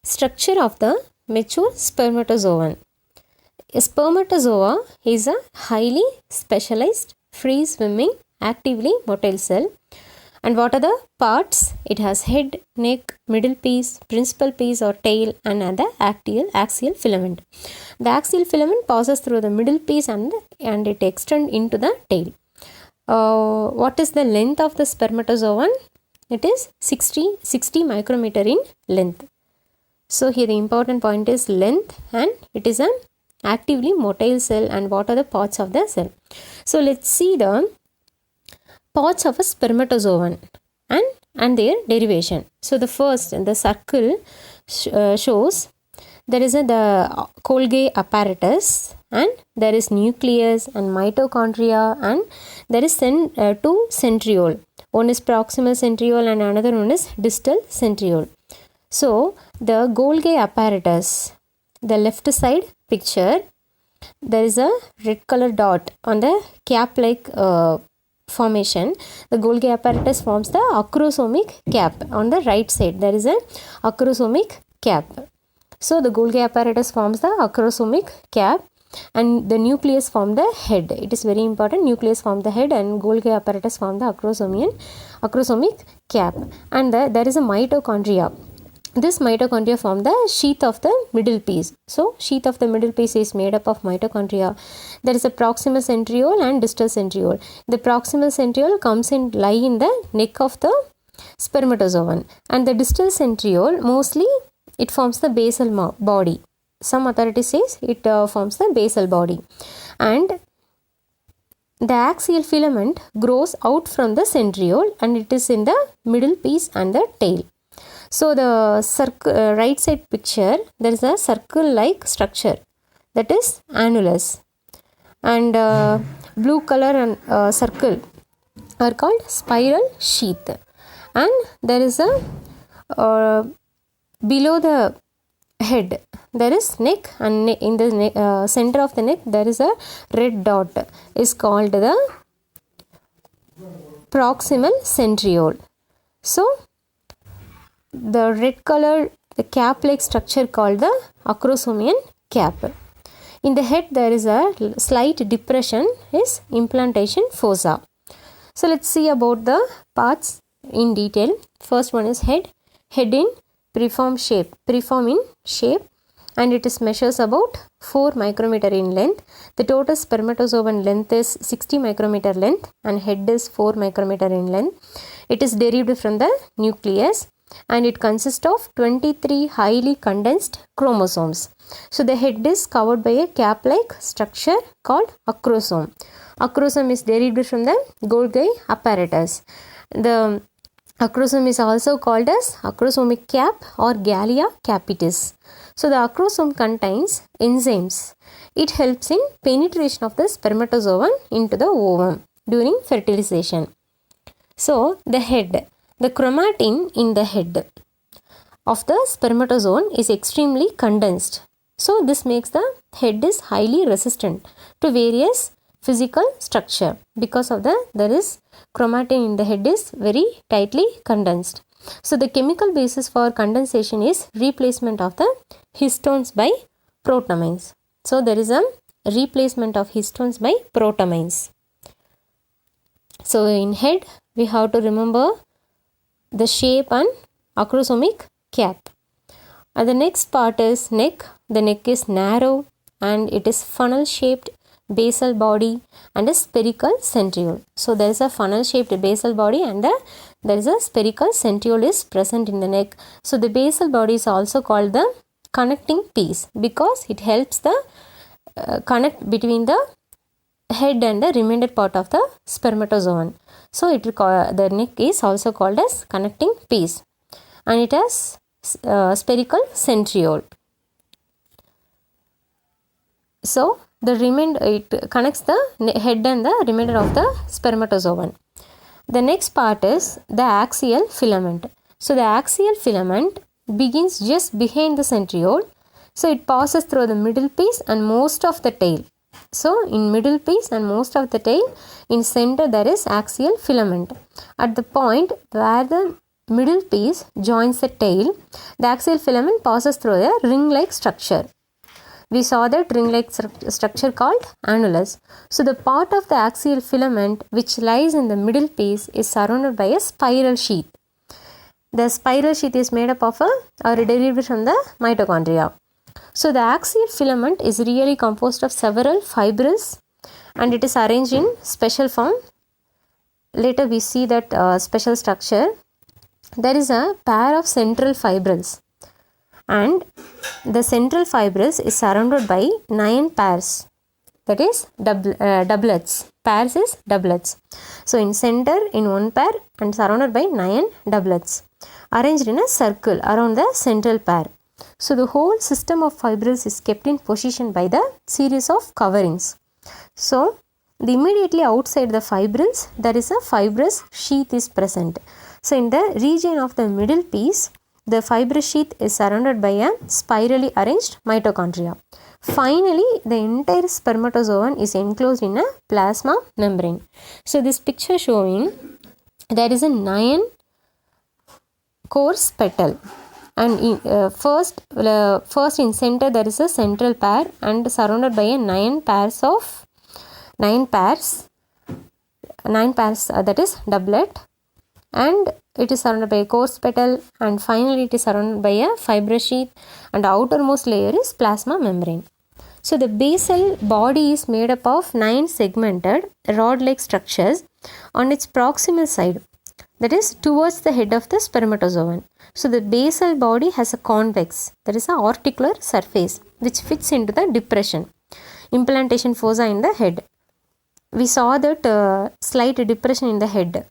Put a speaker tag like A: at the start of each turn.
A: Structure of the mature spermatozoon. A spermatozoa is a highly specialized, free-swimming, actively motile cell. And what are the parts? It has head, neck, middle piece, principal piece or tail, and the axial filament. The axial filament passes through the middle piece and it extends into the tail. What is the length of the spermatozoon? It is 60 micrometer in length. So here the important point is length, and it is an actively motile cell. And what are the parts of the cell? So let's see the parts of a spermatozoon and their derivation. So the first, the circle shows there is the Golgi apparatus, and there is nucleus and mitochondria, and there is two centriole. One is proximal centriole and another one is distal centriole. So the Golgi apparatus, the left side picture, there is a red color dot on the cap-like formation. The Golgi apparatus forms the acrosomic cap. On the right side there is a acrosomic cap. So the Golgi apparatus forms the acrosomic cap, and the nucleus form the head. It is very important. Nucleus form the head and Golgi apparatus form the acrosomic cap. And there is a mitochondria. This mitochondria form the sheath of the middle piece. So sheath of the middle piece is made up of mitochondria. There is a proximal centriole and distal centriole. The proximal centriole comes and lie in the neck of the spermatozoon, and the distal centriole mostly it forms the basal body. Some authority says it forms the basal body. And the axial filament grows out from the centriole, and it is in the middle piece and the tail. So the right side picture, there is a circle-like structure, that is annulus, and blue color and circle are called spiral sheath. And there is a below the head there is neck, and in the center of the neck there is a red dot, is called the proximal centriole. So the red color, the cap-like structure called the acrosomian cap. In the head there is a slight depression, is implantation fossa. So let's see about the parts in detail. First one is head in piriform in shape, and it is measures about 4 micrometer in length. The total spermatozoon length is 60 micrometer length, and head is 4 micrometer in length. It is derived from the nucleus, and it consists of 23 highly condensed chromosomes. So the head is covered by a cap-like structure called acrosome. Acrosome is derived from the Golgi apparatus. The acrosome is also called as acrosomic cap or Galea capitis. So the acrosome contains enzymes. It helps in penetration of the spermatozoon into the ovum during fertilization. So the head. The chromatin in the head of the spermatozoon is extremely condensed. So this makes the head is highly resistant to various physical structure, because of there is chromatin in the head is very tightly condensed. So the chemical basis for condensation is replacement of the histones by protamines. So there is a replacement of histones by protamines. So in head we have to remember the shape and acrosomic cap. And the next part is neck. The neck is narrow and it is funnel shaped basal body and a spherical centriole. So there is a funnel shaped basal body and there is a spherical centriole is present in the neck. So the basal body is also called the connecting piece, because it helps the connect between the head and the remainder part of the spermatozoon. So the neck is also called as connecting piece, and it has spherical centriole. So it connects the head and the remainder of the spermatozoon. The next part is the axial filament. So the axial filament begins just behind the centriole. So it passes through the middle piece and most of the tail. So in middle piece and most of the tail, in center there is axial filament. At the point where the middle piece joins the tail, the axial filament passes through a ring-like structure. We saw that ring-like structure called annulus. So the part of the axial filament which lies in the middle piece is surrounded by a spiral sheath. The spiral sheath is made up of or derived from the mitochondria. So the axial filament is really composed of several fibrils and it is arranged in special form. Later we see that special structure. There is a pair of central fibrils and the central fibrils is surrounded by 9 pairs, that is doublets. Pairs is doublets. So in center in one pair and surrounded by 9 doublets arranged in a circle around the central pair. So the whole system of fibrils is kept in position by the series of coverings. So immediately outside the fibrils there is a fibrous sheath is present. So in the region of the middle piece, the fibrous sheath is surrounded by a spirally arranged mitochondria. Finally, the entire spermatozoon is enclosed in a plasma membrane. So this picture showing there is a 9 coarse petal, and first in center there is a central pair and surrounded by a 9 pairs that is doublet, and it is surrounded by a coarse petal, and finally it is surrounded by a fibrous sheath, and the outermost layer is plasma membrane. So the basal body is made up of 9 segmented rod-like structures on its proximal side, that is towards the head of the spermatozoon. So the basal body has a convex, that is a articular surface which fits into the depression, implantation fossa in the head. We saw that slight depression in the head